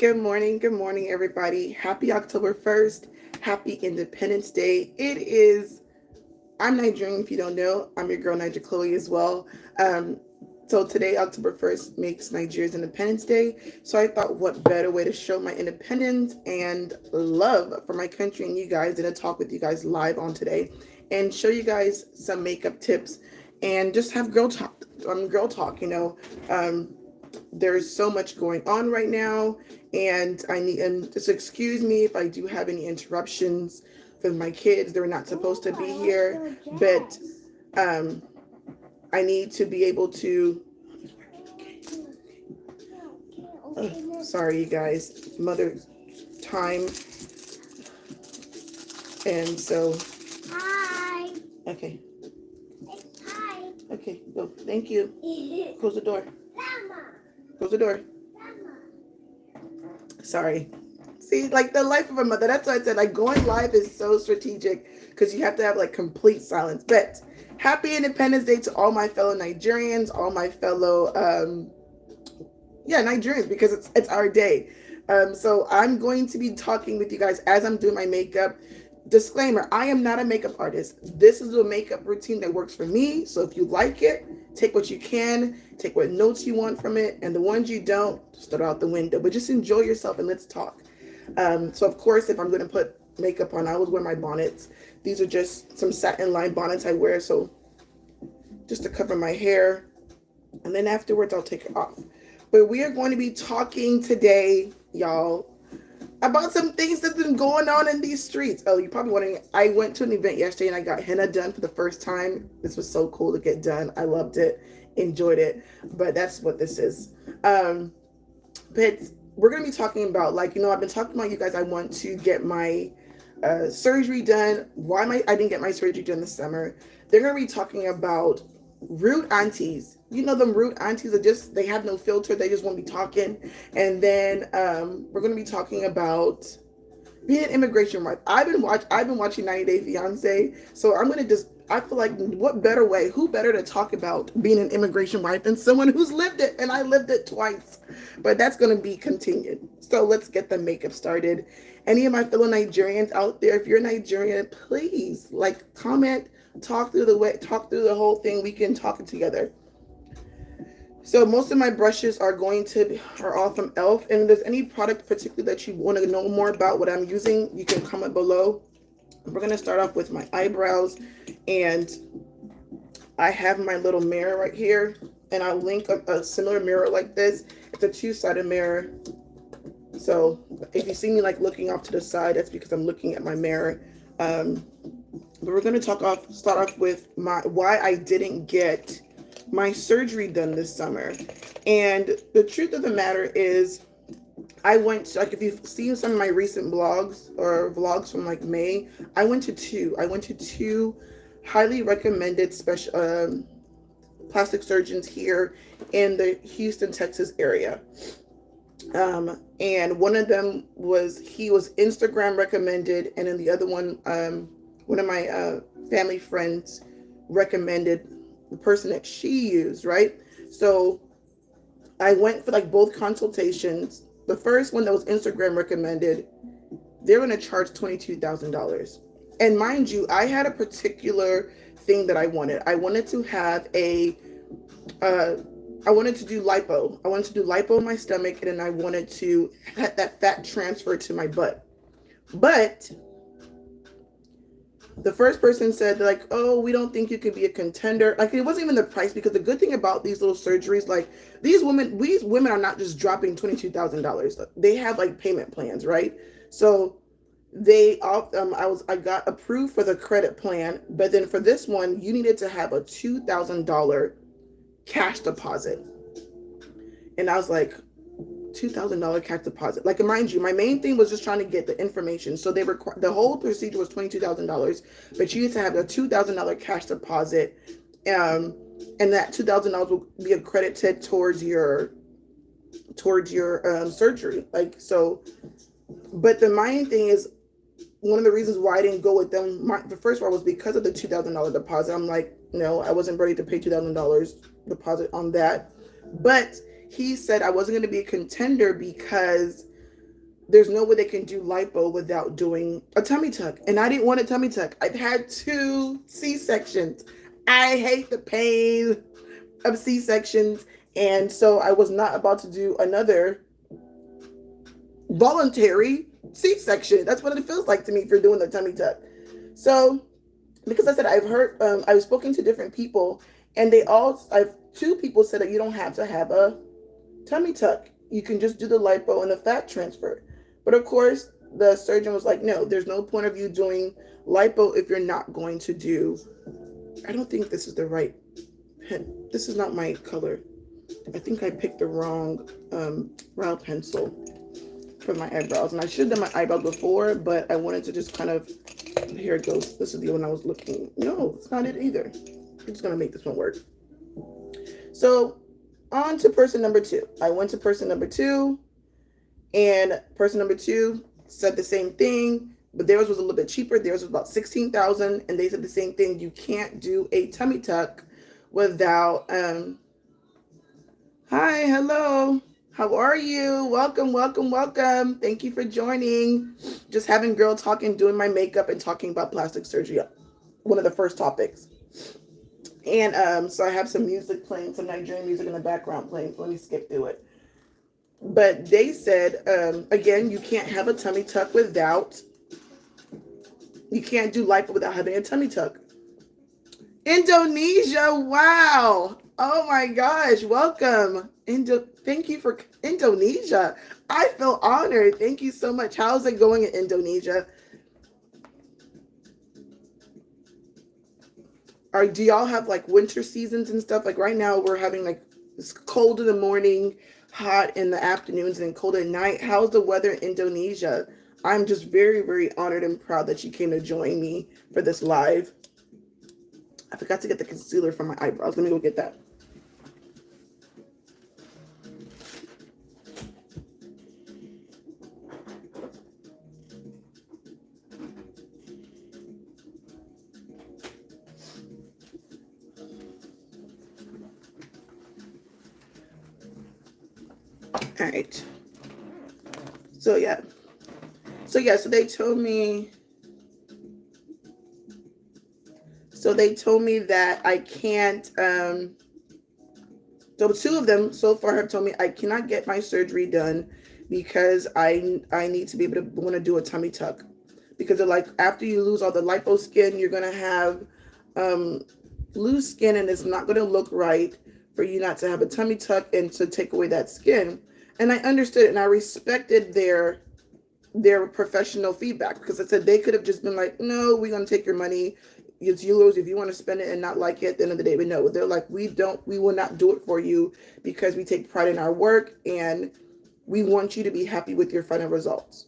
Good morning, everybody. Happy October 1st. Happy Independence Day. I'm Nigerian, if you don't know. I'm your girl, NaijaKhloe, as well. Um, so today, October 1st, makes Nigeria's Independence Day. So I thought, what better way to show my independence and love for my country and you guys than to talk with you guys live on today and show you guys some makeup tips and just have girl talk. Girl talk, there's so much going on right now, and just excuse me if I do have any interruptions with my kids. They're not supposed to be here, but um I need to be able to sorry you guys, mother time. And so Hi. okay, Hi. okay, go, thank you. Close the door. Mama. Close the door. Mama. Sorry. See, like the life of a mother. That's why I said like going live is so strategic because you have to have like complete silence. But happy Independence Day to all my fellow Nigerians, all my fellow Nigerians, because it's our day. So I'm going to be talking with you guys as I'm doing my makeup. Disclaimer, I am not a makeup artist. This is a makeup routine that works for me. So if you like it, take what you can, take what notes you want from it, and the ones you don't, just throw out the window. But just enjoy yourself and let's talk. So of course, if I'm going to put makeup on, I always wear my bonnets. These are just some satin lined bonnets I wear, so just to cover my hair. And then afterwards, I'll take it off. But we are going to be talking today, y'all, about some things that's been going on in these streets. Oh, you're probably wondering, I went to an event yesterday and I got henna done for the first time. This was so cool to get done. I loved it, enjoyed it, but that's what this is. But we're going to be talking about, I've been talking about you guys. I want to get my surgery done. I didn't get my surgery done this summer. They're going to be talking about rude aunties. You know, them rude aunties are they have no filter. They just want to be talking. And then we're going to be talking about being an immigration wife. I've been watching 90 Day Fiance. So I'm going to I feel like who better to talk about being an immigration wife than someone who's lived it? And I lived it twice. But that's going to be continued. So let's get the makeup started. Any of my fellow Nigerians out there, if you're Nigerian, please comment, talk through the whole thing. We can talk it together. So most of my brushes are all from e.l.f. And if there's any product particularly that you want to know more about what I'm using, you can comment below. We're going to start off with my eyebrows, and I have my little mirror right here, and I'll link a similar mirror like this. It's a two-sided mirror. So if you see me looking off to the side, that's because I'm looking at my mirror. But we're going to start off with why I didn't get my surgery done this summer. And the truth of the matter is, I went to, if you've seen some of my recent blogs or vlogs from May, I went to two highly recommended special plastic surgeons here in the Houston, Texas area. And one of them was Instagram recommended, and then the other one, one of my family friends recommended the person that she used, right? So I went for both consultations. The first one that was Instagram recommended, they're going to charge $22,000. And mind you, I had a particular thing that I wanted. I wanted to have I wanted to do lipo. I wanted to do lipo in my stomach, and then I wanted to have that fat transfer to my butt. But the first person said oh, we don't think you could be a contender. It wasn't even the price, because the good thing about these little surgeries, these women are not just dropping $22,000. They have payment plans, right? So I got approved for the credit plan, but then for this one, you needed to have a $2,000 cash deposit. And I was like, $2,000 cash deposit. Mind you, my main thing was just trying to get the information. So the whole procedure was $22,000, but you need to have a $2,000 cash deposit, and that $2,000 will be accredited towards your surgery. But the main thing is, one of the reasons why I didn't go with them, the first one was because of the $2,000 deposit. I'm like, no, I wasn't ready to pay $2,000 deposit on that. But he said I wasn't going to be a contender because there's no way they can do lipo without doing a tummy tuck. And I didn't want a tummy tuck. I've had 2 C-sections. I hate the pain of C-sections. And so I was not about to do another voluntary C-section. That's what it feels like to me if you're doing the tummy tuck. So, because I said I've heard, I've spoken to different people, and I've 2 people said that you don't have to have a tummy tuck. You can just do the lipo and the fat transfer. But of course, the surgeon was like, no, there's no point of you doing lipo if you're not going to do, I don't think this is the right pen. This is not my color. I think I picked the wrong brow pencil for my eyebrows. And I should have done my eyebrows before, but I wanted to just kind of, here it goes. This is the one I was looking. No, it's not it either. I'm just going to make this one work. So on to person number 2. I went to person number 2, and person number 2 said the same thing, but theirs was a little bit cheaper. Theirs was about $16,000, and they said the same thing. You can't do a tummy tuck without, hi, hello. How are you? Welcome, welcome, welcome. Thank you for joining. Just having girl talk and doing my makeup and talking about plastic surgery. One of the first topics. And so I have some music playing, some Nigerian music in the background playing. So let me skip through it. But they said, again, you can't have a tummy tuck you can't do lipo without having a tummy tuck. Indonesia, wow. Oh my gosh, welcome. Thank you for Indonesia. I feel honored. Thank you so much. How's it going in Indonesia? Do y'all have like winter seasons and stuff? Like right now we're having like it's cold in the morning, hot in the afternoons, and cold at night. How's the weather in Indonesia? I'm just very, very honored and proud that you came to join me for this live. I forgot to get the concealer from my eyebrows. Let me go get that. All right. So they told me that I can't, so 2 of them so far have told me I cannot get my surgery done because I need to be able to want to do a tummy tuck, because they're like, after you lose all the lipo skin, you're going to have loose skin, and it's not going to look right for you not to have a tummy tuck and to take away that skin. And I understood and I respected their professional feedback, because I said they could have just been like, no, we're going to take your money. It's yours. If you want to spend it and not like it at the end of the day, but no, they're like, we will not do it for you because we take pride in our work and we want you to be happy with your final results.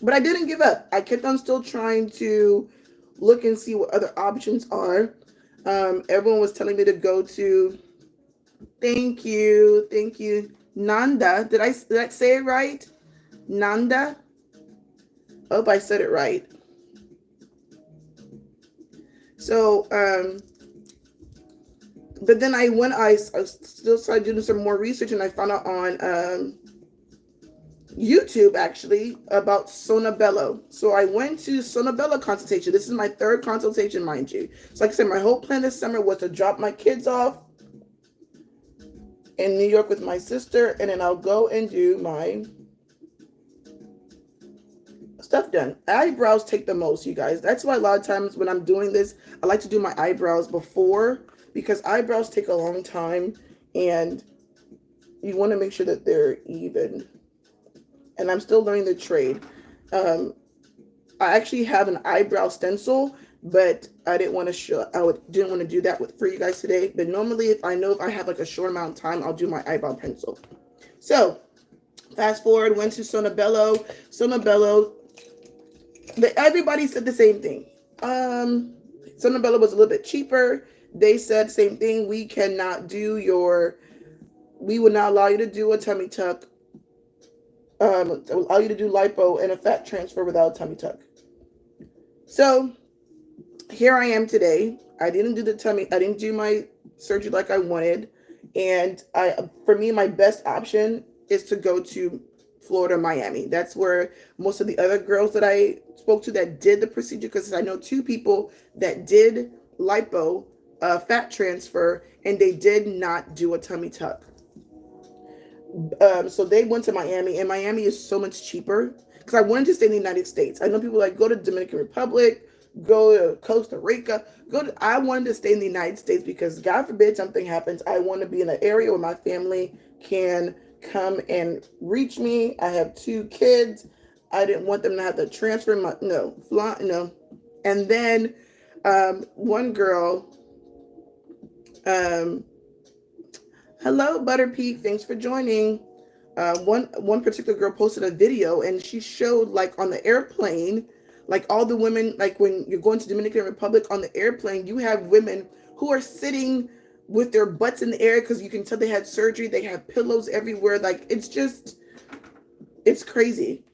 But I didn't give up. I kept on still trying to look and see what other options are. Everyone was telling me to go to, thank you. Nanda, did I say it right? Nanda? Hope I said it right. So, but then I still started doing some more research, and I found out on YouTube actually about Sonobello. So I went to Sonobello consultation. This is my 3rd consultation, mind you. So like I said, my whole plan this summer was to drop my kids off in New York with my sister, and then I'll go and do my stuff done. Eyebrows take the most, you guys. That's why a lot of times when I'm doing this, I like to do my eyebrows before, because eyebrows take a long time and you want to make sure that they're even. And I'm still learning the trade. I actually have an eyebrow stencil, but I didn't want to didn't want to do that for you guys today. But normally, if I have like a short amount of time, I'll do my eyebrow pencil. So fast forward, went to Sonobello. But everybody said the same thing. Sonobello was a little bit cheaper. They said same thing. We will not allow you to do a tummy tuck. Allow you to do lipo and a fat transfer without a tummy tuck. So here I am today. I didn't do my surgery like I wanted. And for me, my best option is to go to Florida, Miami. That's where most of the other girls that I spoke to that did the procedure, because I know two people that did lipo, fat transfer, and they did not do a tummy tuck. So they went to Miami, and Miami is so much cheaper, because I wanted to stay in the United States. I know people like go to Dominican Republic, go to Costa Rica, I wanted to stay in the United States because God forbid something happens. I want to be in an area where my family can come and reach me. I have two kids. I didn't want them to have to transfer no. And then one girl, hello, Butter Peak. Thanks for joining. One particular girl posted a video, and she showed, like, on the airplane, like, all the women, like, when you're going to Dominican Republic on the airplane, you have women who are sitting with their butts in the air because you can tell they had surgery. They have pillows everywhere. Like, it's crazy.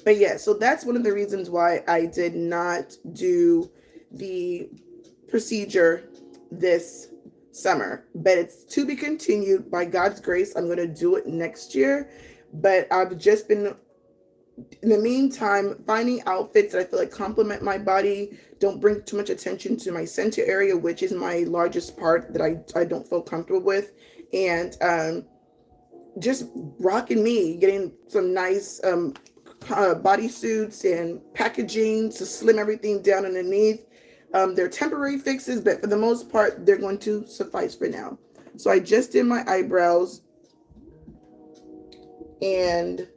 But yeah, so that's one of the reasons why I did not do the procedure this summer, but it's to be continued. By God's grace, I'm going to do it next year. But I've just been, in the meantime, finding outfits that I feel like complement my body, don't bring too much attention to my center area, which is my largest part that I don't feel comfortable with, and just rocking me, getting some nice bodysuits and packaging to slim everything down underneath. They're temporary fixes, but for the most part, they're going to suffice for now. So I just did my eyebrows, and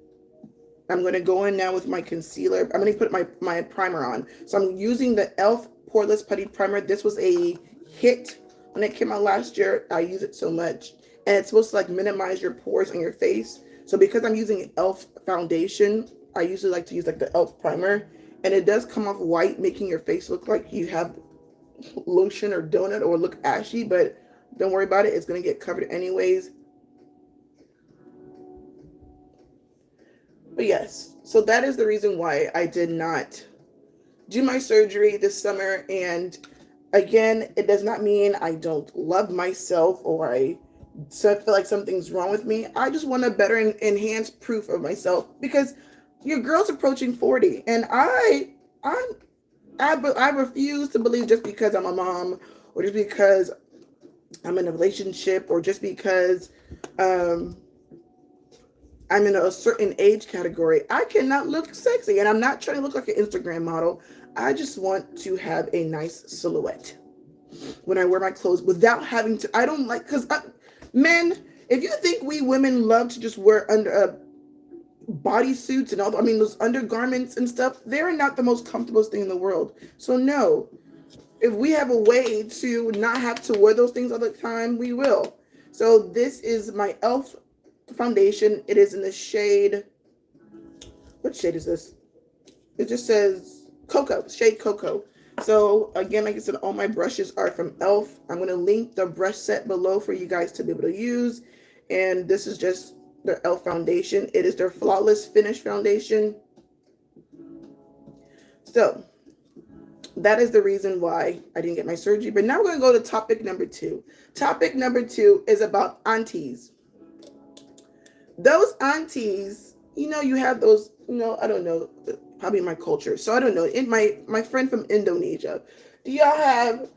I'm going to go in now with my concealer. I'm going to put my primer on. So I'm using the e.l.f. Poreless Putty Primer. This was a hit when it came out last year. I use it so much. And it's supposed to, like, minimize your pores on your face. So because I'm using e.l.f. foundation, I usually like to use, like, the e.l.f. primer. And it does come off white, making your face look like you have lotion or donut or look ashy. But don't worry about it. It's going to get covered anyways. But yes, so that is the reason why I did not do my surgery this summer. And again, it does not mean I don't love myself or I feel like something's wrong with me. I just want a better enhanced proof of myself, because your girl's approaching 40, and I refuse to believe just because I'm a mom, or just because I'm in a relationship, or just because I'm in a certain age category, I cannot look sexy. And I'm not trying to look like an Instagram model. I just want to have a nice silhouette when I wear my clothes without having to. I don't like, because men, if you think we women love to just wear under bodysuits and all, those undergarments and stuff, they're not the most comfortable thing in the world. So no, if we have a way to not have to wear those things all the time, we will. So this is my e.l.f. foundation. It is in the shade, what shade is this? It just says cocoa, shade cocoa. So again, like I said, all my brushes are from e.l.f. I'm going to link the brush set below for you guys to be able to use. And this is just their e.l.f. foundation. It is their Flawless Finish foundation. So that is the reason why I didn't get my surgery. But now we're going to go to topic number 2. Topic number 2 is about aunties. Those aunties, you have those, I don't know, probably my culture. So I don't know. In my friend from Indonesia, do y'all have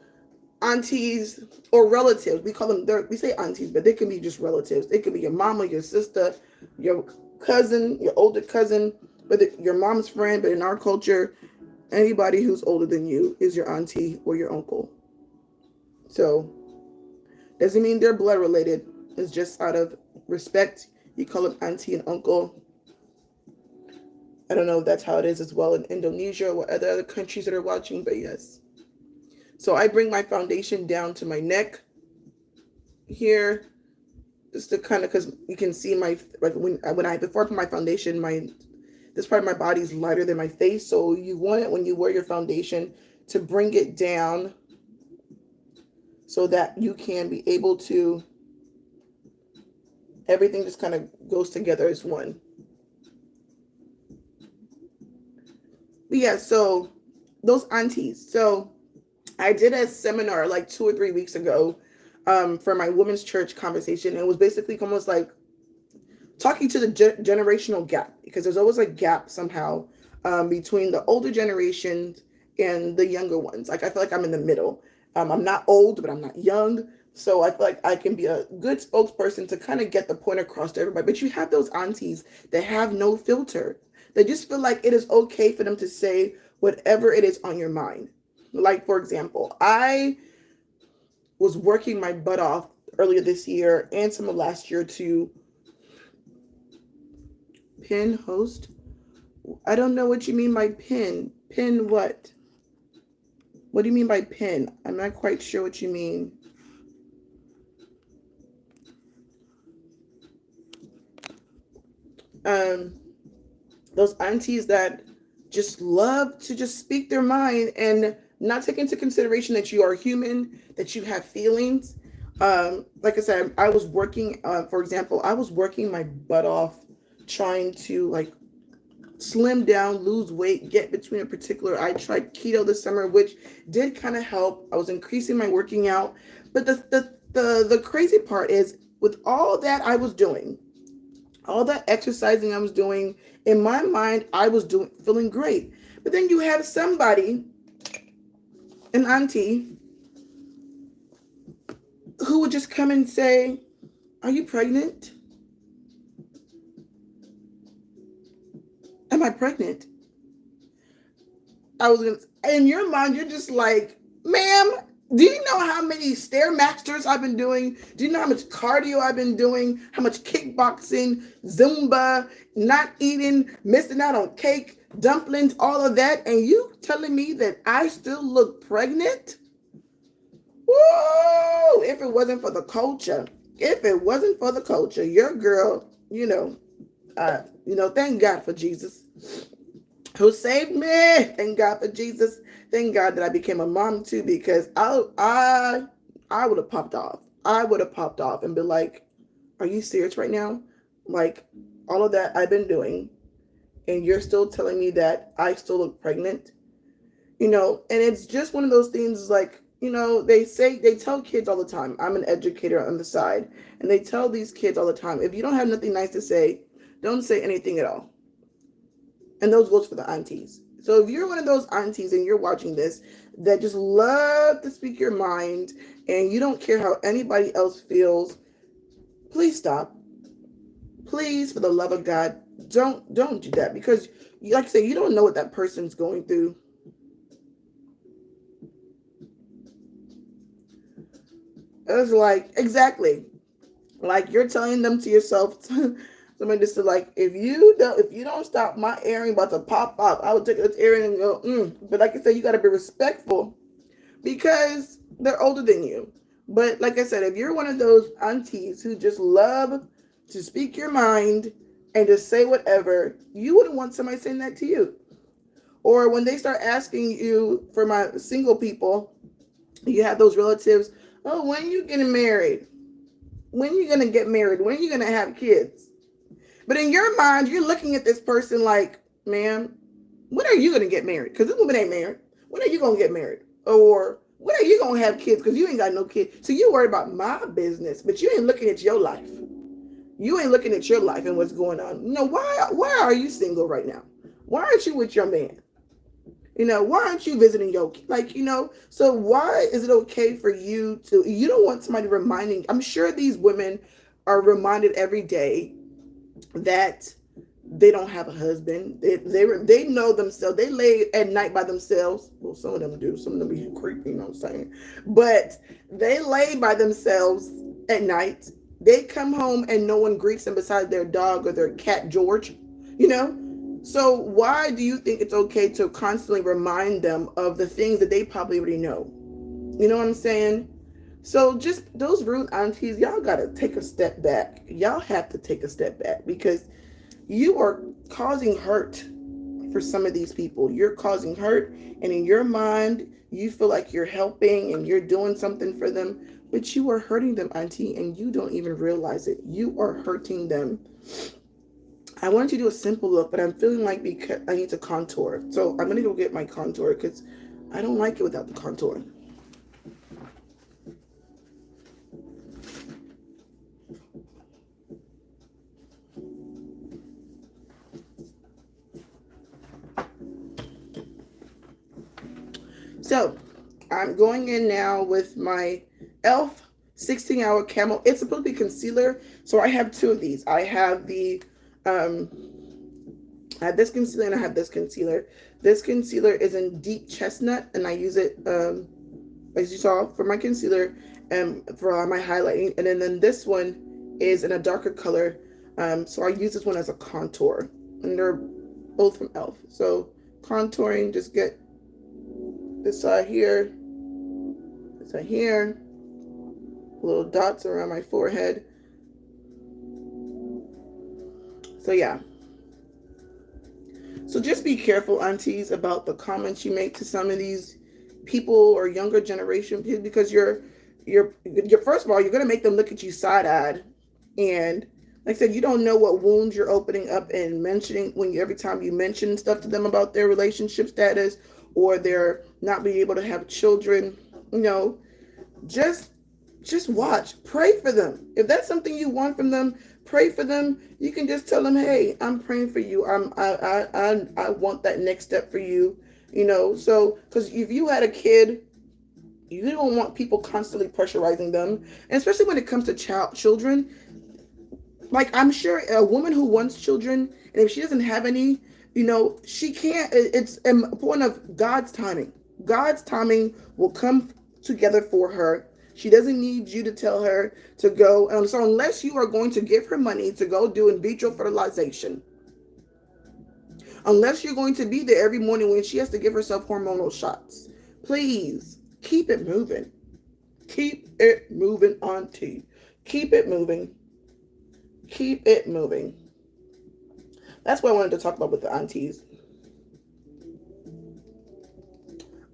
aunties or relatives? We call them, we say aunties, but they can be just relatives. It could be your mama, your sister, your cousin, your older cousin, but your mom's friend. But in our culture, anybody who's older than you is your auntie or your uncle. So doesn't mean they're blood related. It's just out of respect. You call them auntie and uncle. I don't know if that's how it is as well in Indonesia or other countries that are watching, but yes. So I bring my foundation down to my neck here, just to kind of, because you can see my, like before I put my foundation, this part of my body is lighter than my face. So you want it when you wear your foundation to bring it down so that you can be able to, everything just kind of goes together as one. But yeah, so those aunties. So I did a seminar like 2 or 3 weeks ago for my women's church conversation. And it was basically almost like talking to the generational gap, because there's always a gap somehow between the older generations and the younger ones. Like I feel like I'm in the middle. I'm not old, but I'm not young. So I feel like I can be a good spokesperson to kind of get the point across to everybody. But you have those aunties that have no filter. They just feel like it is okay for them to say whatever it is on your mind. Like, for example, I was working my butt off earlier this year and some of last year to pin host. I don't know what you mean by pin. Pin what? What do you mean by pin? I'm not quite sure what you mean. Those aunties that just love to just speak their mind and not take into consideration that you are human, that you have feelings. Like I said, I was working, for example, I was working my butt off trying to like slim down, lose weight, get between a particular. I tried keto this summer, which did kind of help. I was increasing my working out. But the crazy part is with all that I was doing, all that exercising I was doing, in my mind, I was feeling great. But then you have somebody, an auntie, who would just come and say, "Are you pregnant? Am I pregnant?" In your mind, you're just like, "Ma'am, do you know how many Stairmasters I've been doing? Do you know how much cardio I've been doing? How much kickboxing, Zumba, not eating, missing out on cake, dumplings, all of that? And you telling me that I still look pregnant?" Whoa! If it wasn't for the culture, your girl, thank God for Jesus who saved me. Thank God for Jesus. Thank God that I became a mom too, because I would have popped off. I would have popped off and been like, "Are you serious right now? Like all of that I've been doing, and you're still telling me that I still look pregnant?" And it's just one of those things like, they tell kids all the time. I'm an educator on the side, and they tell these kids all the time, if you don't have nothing nice to say, don't say anything at all. And those goes for the aunties. So if you're one of those aunties and you're watching this that just love to speak your mind and you don't care how anybody else feels, please stop. Please, for the love of God, don't do that, because like I say, you don't know what that person's going through. It's like, exactly. Like you're telling them to yourself, somebody just said, like, if you don't stop, my earring about to pop up. I would take this earring and go, But like I said, you got to be respectful because they're older than you. But like I said, if you're one of those aunties who just love to speak your mind and just say whatever, you wouldn't want somebody saying that to you. Or when they start asking you, for my single people, you have those relatives, "Oh, when are you getting married? When are you going to get married? When are you going to have kids?" But in your mind, you're looking at this person like, "Ma'am, when are you going to get married? Because this woman ain't married. When are you going to get married? Or when are you going to have kids? Because you ain't got no kids. So you worried about my business, but you ain't looking at your life. You ain't looking at your life and what's going on. Why are you single right now? Why aren't you with your man? Why aren't you visiting your, so why is it okay for you don't want somebody reminding, I'm sure these women are reminded every day that they don't have a husband. They know themselves. They lay at night by themselves. Well, some of them do. Some of them be creepy, you know what I'm saying? But they lay by themselves at night. They come home and no one greets them besides their dog or their cat, George, So why do you think it's okay to constantly remind them of the things that they probably already know? You know what I'm saying? So just those rude aunties, y'all got to take a step back. Y'all have to take a step back because you are causing hurt for some of these people. You're causing hurt, and in your mind, you feel like you're helping and you're doing something for them, but you are hurting them, auntie, and you don't even realize it. You are hurting them. I wanted to do a simple look, but I'm feeling like because I need to contour. So I'm going to go get my contour because I don't like it without the contour. So I'm going in now with my e.l.f. 16-hour camo. It's supposed to be concealer, so I have two of these. I have um I have this concealer and I have this concealer. This concealer is in deep chestnut, and I use it as you saw for my concealer and for my highlighting. And then this one is in a darker color. So I use this one as a contour, and they're both from e.l.f. So contouring, just get this side here, this side here, little dots around my forehead. So yeah. So just be careful, aunties, about the comments you make to some of these people or younger generation, because you're first of all, you're gonna make them look at you side-eyed. And like I said, you don't know what wounds you're opening up and mentioning every time you mention stuff to them about their relationship status or their not being able to have children. Just watch. Pray for them. If that's something you want from them, pray for them. You can just tell them, hey, I'm praying for you. I want that next step for you. So because if you had a kid, you don't want people constantly pressurizing them, and especially when it comes to children. Like, I'm sure a woman who wants children, and if she doesn't have any, she can't. It's a point of God's timing. God's timing will come together for her. She doesn't need you to tell her to go. And so unless you are going to give her money to go do in vitro fertilization, unless you're going to be there every morning when she has to give herself hormonal shots, please keep it moving. Keep it moving, auntie. Keep it moving. Keep it moving. That's what I wanted to talk about with the aunties.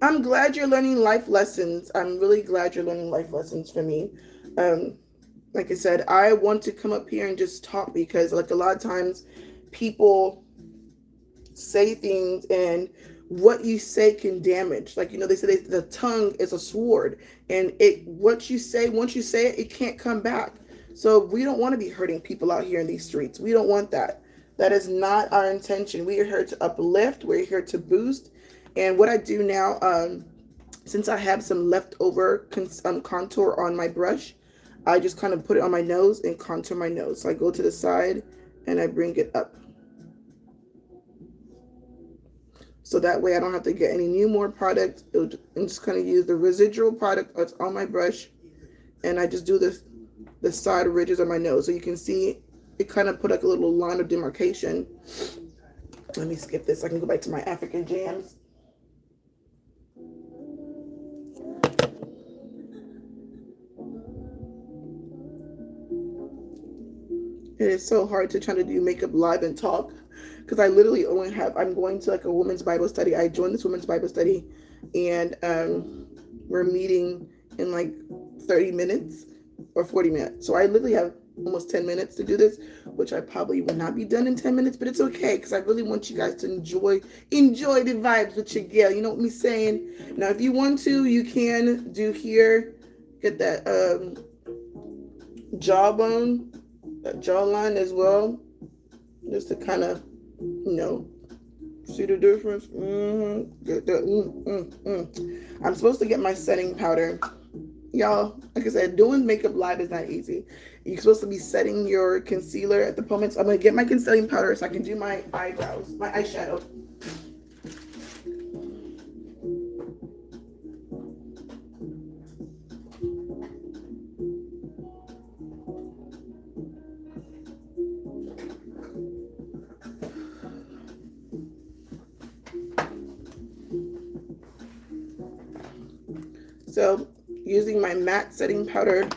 I'm glad you're learning life lessons. I'm really glad you're learning life lessons for me. Like I said, I want to come up here and just talk because, like, a lot of times people say things and what you say can damage. Like, they say the tongue is a sword, and what you say, once you say it, it can't come back. So we don't want to be hurting people out here in these streets. We don't want that. That is not our intention. We are here to uplift. We're here to boost. And what I do now, since I have some leftover contour on my brush, I just kind of put it on my nose and contour my nose. So I go to the side and I bring it up. So that way I don't have to get any more product. I'm just kind of use the residual product that's on my brush, and I just do the side ridges of my nose. So you can see it kind of put like a little line of demarcation. Let me skip this. I can go back to my African jams. It is so hard to try to do makeup live and talk because I literally I'm going to like a women's Bible study. I joined this women's Bible study, and we're meeting in like 30 minutes or 40 minutes. So I literally have almost 10 minutes to do this, which I probably will not be done in 10 minutes, but it's okay because I really want you guys to enjoy the vibes with your girl. You know what I'm saying? Now, if you want to, you can do here, get that jawbone, that jawline as well, just to kind of, see the difference. Get that. I'm supposed to get my setting powder. Y'all, like I said, doing makeup live is not easy. You're supposed to be setting your concealer at the moment. So I'm going to get my concealing powder so I can do my eyebrows, my eyeshadow. So using my matte setting powder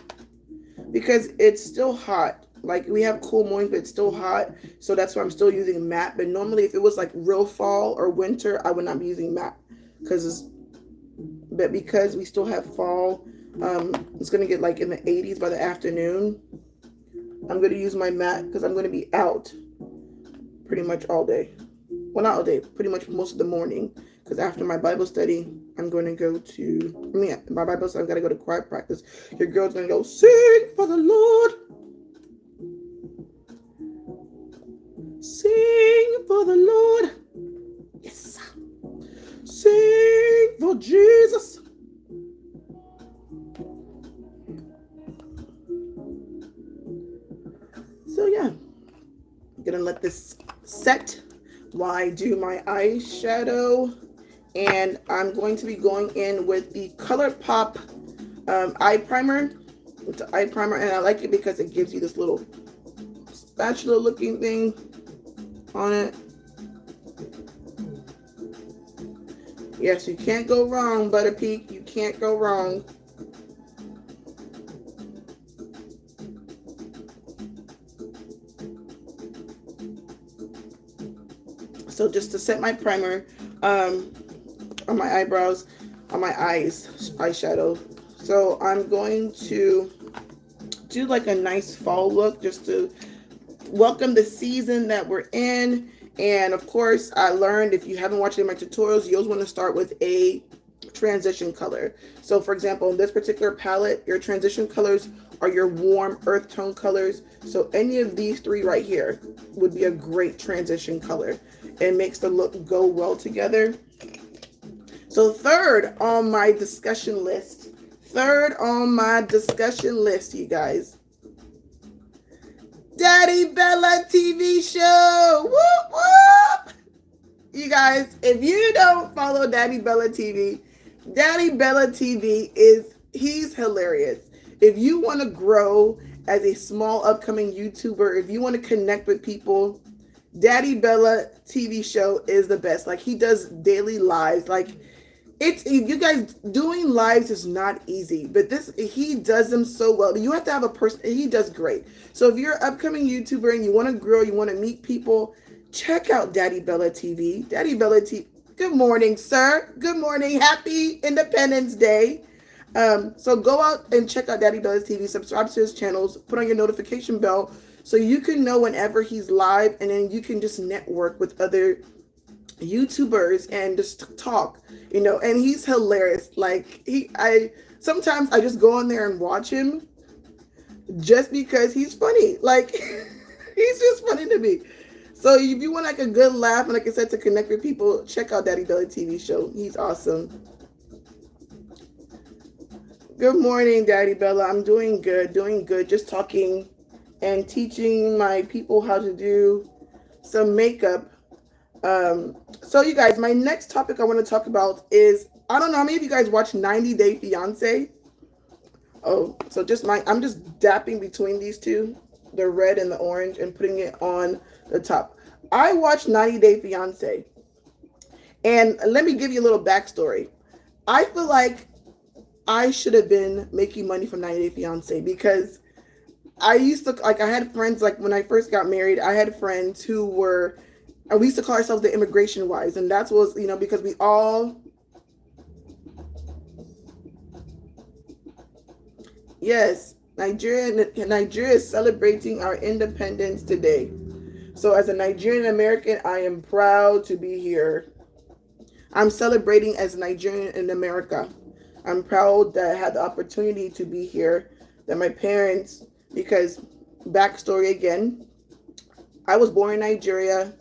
because it's still hot. Like, we have cool mornings, but it's still hot. So that's why I'm still using matte. But normally if it was like real fall or winter, I would not be using matte. But because we still have fall, it's going to get like in the 80s by the afternoon. I'm going to use my matte because I'm going to be out pretty much all day. Well, not all day, pretty much most of the morning. Because after my Bible study, I'm going to go to, my Bible study, I've got to go to choir practice. Your girl's going to go sing for the Lord. Sing for the Lord. Yes. Sing for Jesus. and let this set while I do my eyeshadow. And I'm going to be going in with the ColourPop eye primer. It's an eye primer, and I like it because it gives you this little spatula looking thing on it. Yes, you can't go wrong, Butter Peak. You can't go wrong. So just to set my primer on my eyebrows, on my eyes, eyeshadow. So I'm going to do like a nice fall look just to welcome the season that we're in. And of course, I learned, if you haven't watched any of my tutorials, you always want to start with a transition color. So for example, in this particular palette, your transition colors are your warm earth tone colors. So any of these three right here would be a great transition color. It makes the look go well together. So third on my discussion list, you guys, Daddy Bella TV show. Whoop, whoop. You guys, if you don't follow Daddy Bella TV he's hilarious. If you want to grow as a small upcoming YouTuber, if you want to connect with people, Daddy Bella TV show is the best. Like, he does daily lives. Like, it's, you guys, doing lives is not easy, but he does them so well. You have to have a person. He does great. So if you're an upcoming YouTuber and you want to grow, you want to meet people, check out Daddy Bella TV. Daddy Bella TV. Good morning, sir. Good morning. Happy Independence Day. So go out and check out Daddy Bella TV. Subscribe to his channels. Put on your notification bell so you can know whenever he's live, and then you can just network with other YouTubers and just talk, you know. And he's hilarious. Like, sometimes I just go on there and watch him just because he's funny. Like, he's just funny to me. So if you want like a good laugh and, like I said, to connect with people, check out Daddy Bella TV show. He's awesome. Good morning, Daddy Bella. I'm doing good. Just talking and teaching my people how to do some makeup. So you guys, my next topic I want to talk about is, I don't know how many of you guys watch 90 Day Fiance. Oh, so I'm just dapping between these two, the red and the orange, and putting it on the top. I watched 90 Day Fiance, and let me give you a little backstory. I feel like I should have been making money from 90 Day Fiance, because I used to, like, I had friends, like when I first got married, I had friends who were, and we used to call ourselves the immigration wives, and that was, you know, because we all, yes, Nigeria is celebrating our independence today. So as a Nigerian American, I am proud to be here. I'm celebrating as a Nigerian in America. I'm proud that I had the opportunity to be here, that my parents, because backstory again, I was born in Nigeria,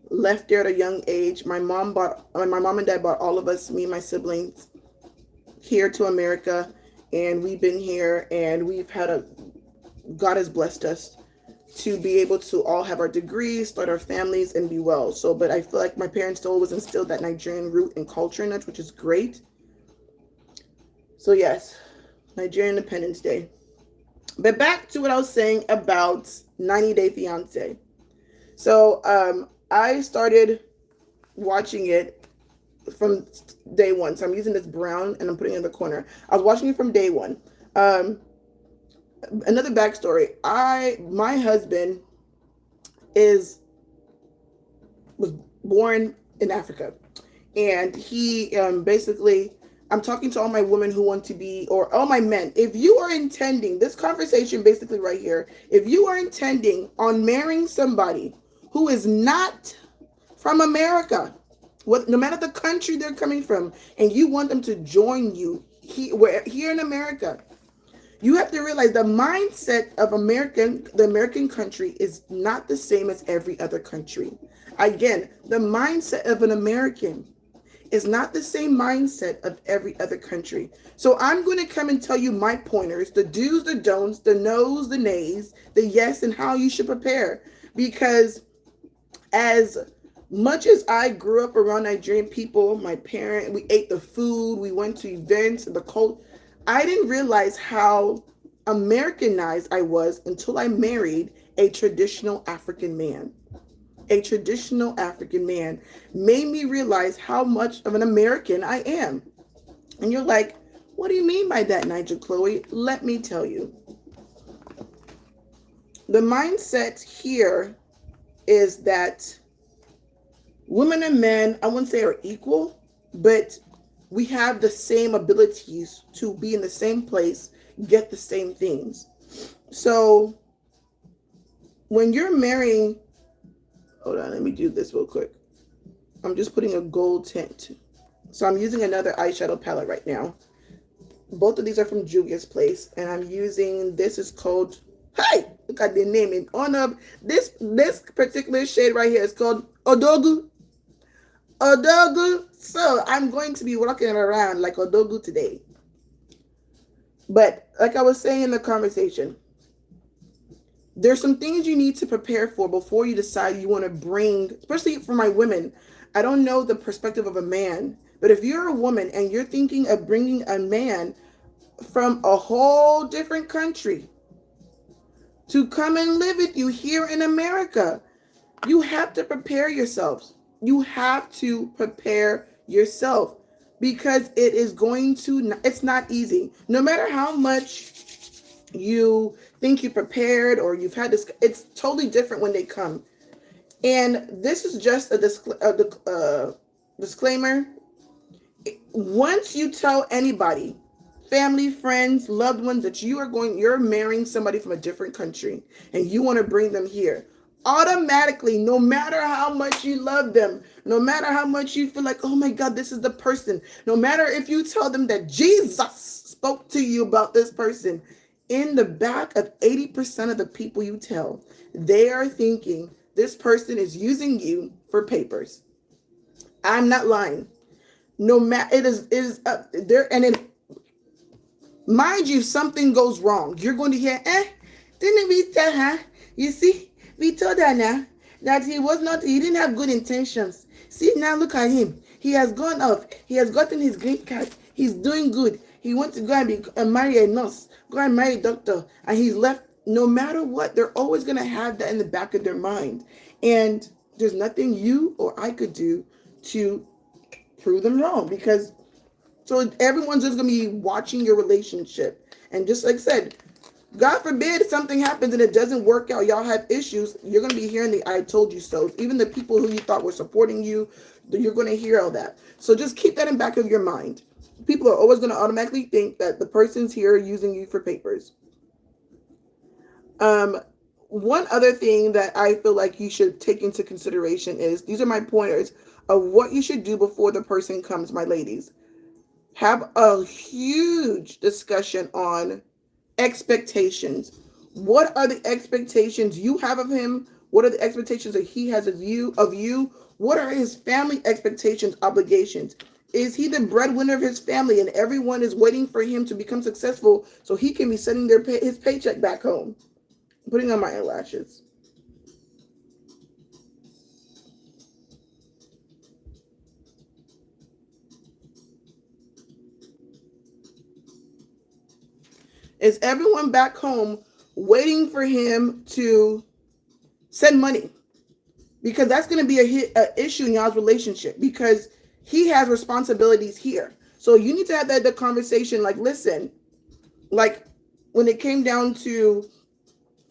left there at a young age. My mom and dad brought all of us, me and my siblings, here to America, and we've been here, and God has blessed us to be able to all have our degrees, start our families, and be well. So, but I feel like my parents still always instilled that Nigerian root and culture in us, which is great. So yes, Nigerian Independence Day. But back to what I was saying about 90 Day Fiance. So I started watching it from day one. So I'm using this brown and I'm putting it in the corner. I was watching it from day one. Another backstory. My husband was born in Africa, and he basically, I'm talking to all my women who want to be, or all my men. If you are intending, this conversation basically right here, if you are intending on marrying somebody who is not from America, no matter the country they're coming from, and you want them to join you here in America, you have to realize the mindset of the American country is not the same as every other country. Again, the mindset of an American is not the same mindset of every other country. So I'm going to come and tell you my pointers, the do's, the don'ts, the no's, the nays, the yes, and how you should prepare. Because As much as I grew up around Nigerian people, my parent, we ate the food, we went to events, the cult, I didn't realize how Americanized I was until I married a traditional African man. A traditional African man made me realize how much of an American I am. And you're like, what do you mean by that, NaijaKhloe? Let me tell you. The mindset here is that women and men, I wouldn't say are equal, but we have the same abilities to be in the same place, get the same things. So when you're marrying, hold on, let me do this real quick. I'm just putting a gold tint. So I'm using another eyeshadow palette right now. Both of these are from Julia's Place, and I'm using, this is called, hi, look at the name, in honor of this particular shade right here is called Odogu. Odogu. So I'm going to be walking around like Odogu today. But like I was saying in the conversation, there's some things you need to prepare for before you decide you want to bring, especially for my women. I don't know the perspective of a man, but if you're a woman and you're thinking of bringing a man from a whole different country to come and live with you here in America, you have to prepare yourselves. You have to prepare yourself because it is going to, it's not easy. No matter how much you think you prepared or you've had this, it's totally different when they come. And this is just a disclaimer. Once you tell anybody, family, friends, loved ones, that you're marrying somebody from a different country and you want to bring them here, automatically, no matter how much you love them, no matter how much you feel like, oh my God, this is the person, no matter if you tell them that Jesus spoke to you about this person, in the back of 80% of the people you tell, they are thinking this person is using you for papers. I'm not lying. No matter, it is up there, and then mind you, something goes wrong. You're going to hear, didn't we tell her? You see, we told her now that he didn't have good intentions. See, now look at him. He has gone off. He has gotten his green card. He's doing good. He wants to go and marry a nurse, go and marry a doctor, and he's left. No matter what, they're always going to have that in the back of their mind. And there's nothing you or I could do to prove them wrong, because so everyone's just going to be watching your relationship. And just like I said, God forbid something happens and it doesn't work out, y'all have issues, you're going to be hearing the I told you so. Even the people who you thought were supporting you, you're going to hear all that. So just keep that in back of your mind. People are always going to automatically think that the person's here using you for papers. One other thing that I feel like you should take into consideration is, these are my pointers of what you should do before the person comes, my ladies. Have a huge discussion on expectations. What are the expectations you have of him? What are the expectations that he has of you? What are his family expectations, obligations? Is he the breadwinner of his family and everyone is waiting for him to become successful so he can be sending his paycheck back home? I'm putting on my eyelashes. Is everyone back home waiting for him to send money? Because that's going to be a issue in y'all's relationship, because he has responsibilities here. So you need to have the conversation, like, listen, like when it came down to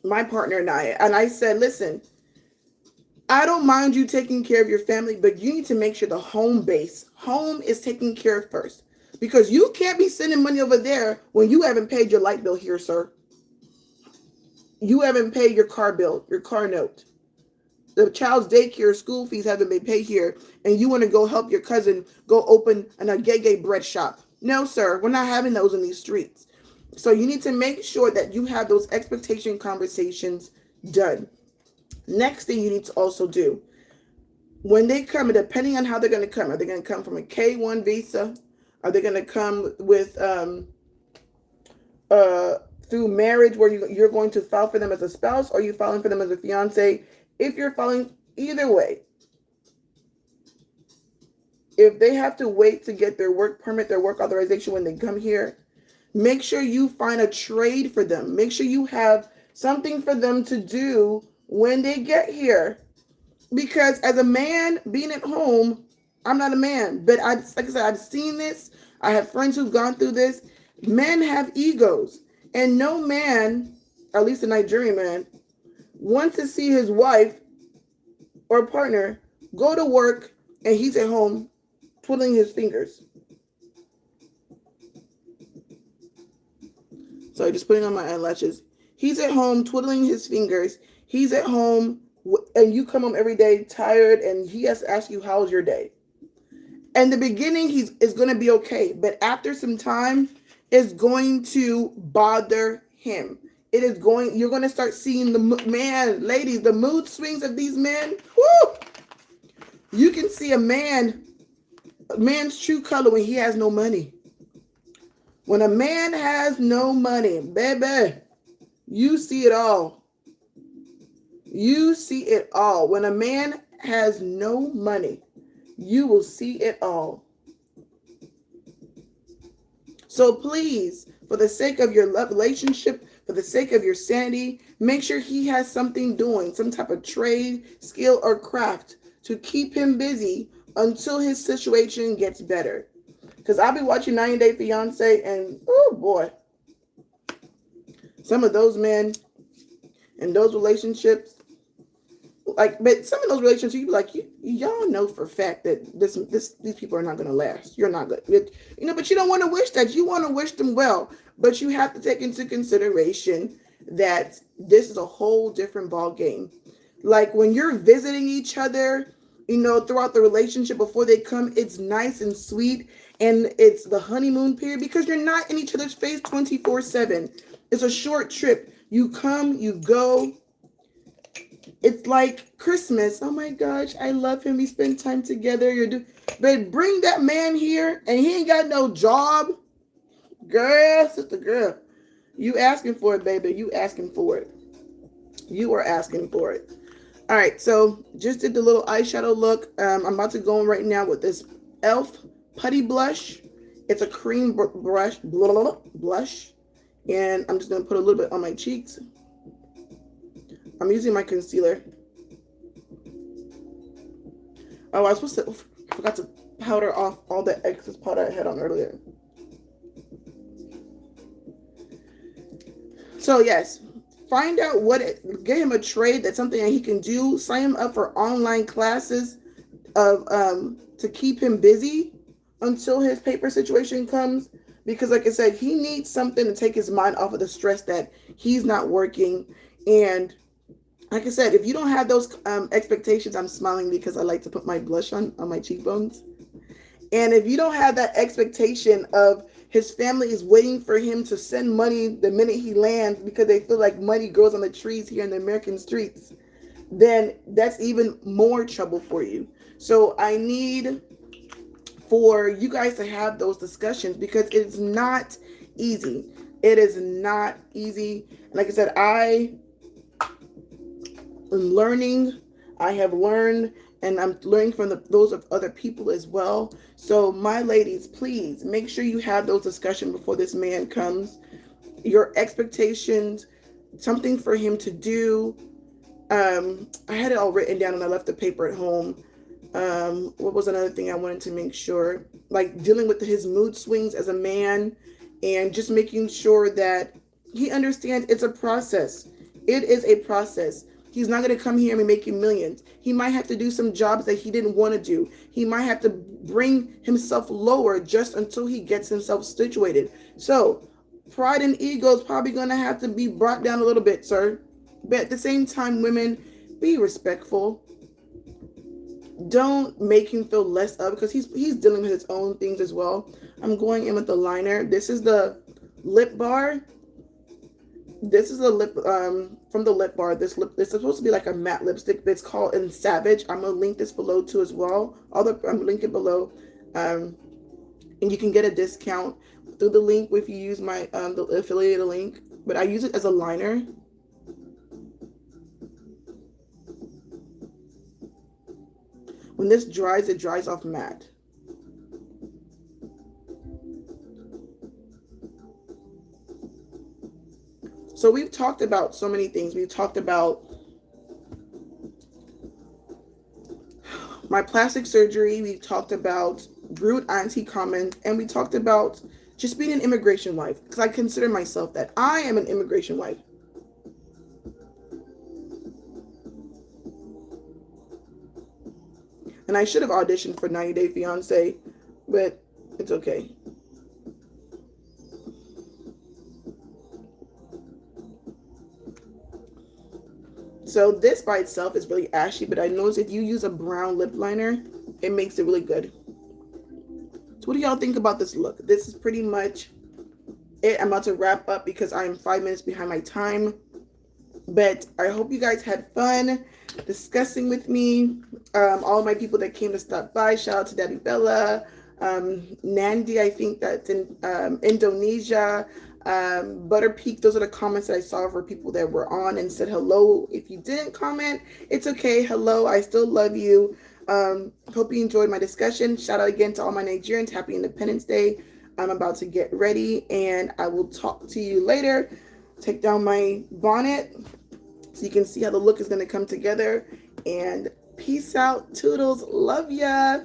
my partner and I said, listen, I don't mind you taking care of your family, but you need to make sure the home is taken care of first. Because you can't be sending money over there when you haven't paid your light bill here, sir. You haven't paid your car bill, your car note. The child's daycare, school fees haven't been paid here, and you want to go help your cousin go open a gay bread shop. No, sir, we're not having those in these streets. So you need to make sure that you have those expectation conversations done. Next thing you need to also do, when they come, depending on how they're going to come, are they going to come from a K-1 visa? Are they going to come with through marriage, where you're going to file for them as a spouse, or are you filing for them as a fiance? If you're filing Either way, if they have to wait to get their work permit, their work authorization when they come here, make sure you find a trade for them. Make sure you have something for them to do when they get here. Because as a man being at home, I'm not a man, but like I said, I've seen this. I have friends who've gone through this. Men have egos, and no man, at least a Nigerian man, wants to see his wife or partner go to work and he's at home twiddling his fingers. Sorry, just putting on my eyelashes. He's at home twiddling his fingers. He's at home, and you come home every day tired, and he has to ask you, how's your day? In the beginning, is going to be okay, but after some time, it's going to bother him. You're going to start seeing ladies, the mood swings of these men. Whoo! You can see a man's true color when he has no money. When a man has no money, baby, you see it all. You see it all. When a man has no money, you will see it all. So please, for the sake of your love relationship, for the sake of your sanity, make sure he has something doing, some type of trade, skill, or craft to keep him busy until his situation gets better. Because I'll be watching 90 Day Fiance, and oh boy, some of those men and those relationships, but some of those relationships, you be like, y'all know for a fact that these people are not going to last. You're not good, but you don't want to wish that. You want to wish them well, but you have to take into consideration that this is a whole different ball game. Like when you're visiting each other, throughout the relationship before they come, it's nice and sweet, and it's the honeymoon period because you're not in each other's face 24/7. It's a short trip. You come, you go. It's like Christmas. Oh my gosh, I love him. We spend time together. But bring that man here and he ain't got no job. Girl, sister girl. You asking for it, baby. You asking for it. You are asking for it. All right, so just did the little eyeshadow look. I'm about to go in right now with this e.l.f. Putty Blush. It's a cream blush. And I'm just going to put a little bit on my cheeks. I'm using my concealer. Oh, I forgot to powder off all the excess powder I had on earlier. So yes, find out get him a trade that's something that he can do. Sign him up for online classes to keep him busy until his paper situation comes. Because like I said, he needs something to take his mind off of the stress that he's not working. And like I said, if you don't have those expectations, I'm smiling because I like to put my blush on my cheekbones. And if you don't have that expectation of his family is waiting for him to send money the minute he lands because they feel like money grows on the trees here in the American streets, then that's even more trouble for you. So I need for you guys to have those discussions because it's not easy. It is not easy. Like I said, I am learning. I have learned, and I'm learning from those of other people as well. So my ladies, please make sure you have those discussions before this man comes. Your expectations, something for him to do. I had it all written down and I left the paper at home. What was another thing I wanted to make sure? Like dealing with his mood swings as a man and just making sure that he understands it's a process. It is a process. He's not going to come here and be making millions. He might have to do some jobs that he didn't want to do. He might have to bring himself lower just until he gets himself situated. So pride and ego is probably going to have to be brought down a little bit, sir. But at the same time, women, be respectful. Don't make him feel less up because he's dealing with his own things as well. I'm going in with the liner. This is the Lipbar. This is the lip from the Lipbar. This is supposed to be like a matte lipstick. It's called in Savage. I'm gonna link this below too as well. I'm gonna link it below, and you can get a discount through the link if you use my the affiliated link. But I use it as a liner. When this dries, it dries off matte. So we've talked about so many things. We've talked about my plastic surgery. We've talked about rude auntie comments. And we talked about just being an immigration wife. Because I consider myself that. I am an immigration wife. And I should have auditioned for 90 Day Fiance. But it's okay. So this by itself is really ashy, but I noticed if you use a brown lip liner, it makes it really good. So what do y'all think about this look? This is pretty much it. I'm about to wrap up because I'm 5 minutes behind my time. But I hope you guys had fun discussing with me. All of my people that came to stop by, shout out to Daddy Bella, Nandi, I think that's in Indonesia, Butter Peak. Those are the comments that I saw for people that were on and said hello. If you didn't comment, it's okay. Hello, I still love you. Hope you enjoyed my discussion. Shout out again to all my Nigerians. Happy Independence Day. I'm about to get ready and I will talk to you later. Take down my bonnet so you can see how the look is going to come together. And peace out. Toodles. Love ya.